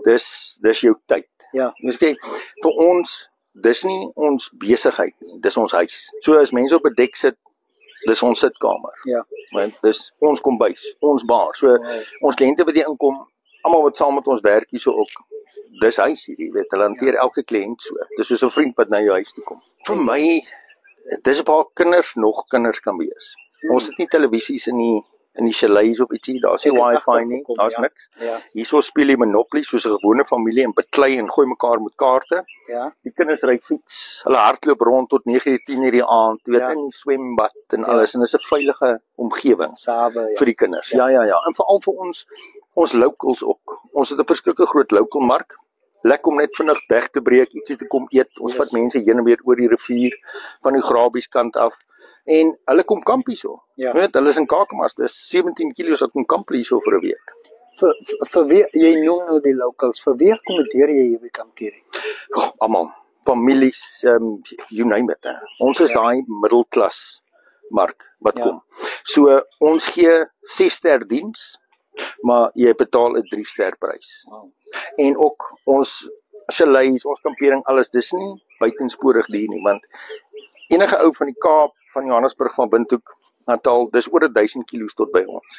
Dis jou tyd. Ja. Dus kyk, vir ons, dis nie ons besigheid nie, dis ons huis. So as mense op 'n dek sit, dis ons sitkamer. Ja. Want dis ons kombuis, ons bar. So ons kliënte wat hier inkom, almal wat saam met ons werk hierso ook, dis huis hier, jy weet, hulle hanteer elke kliënt so. Dis soos 'n vriend wat na jou huis toe kom. Vir my, dis waar kinders kan wees. Ons het nie televisies in die chalets of ietsie, daar's nie wifi nie, daar's niks. Ja. Hierso speel jy Monopoly soos 'n gewone familie en beklei en gooi mekaar met kaarte. Ja. Die kinders ry fiets, hulle hardloop rond tot 9:00, 10:00 die aand, jy weet, in die swembad en alles, en dis 'n veilige omgewing vir die kinders. Ja, en veral vir ons locals ook. Ons het 'n verskriklike groot local mark. Lekker om net vinnig weg te breek, ietsie te kom eet. Ons vat mense heen en weer oor die rivier van die Grabies kant af. En hulle kom kamp hierso. Ja. Weet, hulle is in Kakamas, dis 17 km wat kom kamp hierso vir 'n week. Vir wie, jy noem nou die locals, vir wie akkommodeer jy hier by Kamp Kerie? Almal, families, you name it. Ons is daai middelklas mark wat kom. So ons gee 6-ster diens, maar jy betaal 'n 3-ster prys. Wow. En ook ons chalets, ons kampering, alles, dis nie buitensporig duur nie, want enige ou van die Kaap, van Johannesburg, van Windhoek, Natal, dis oor 1000 km tot by ons.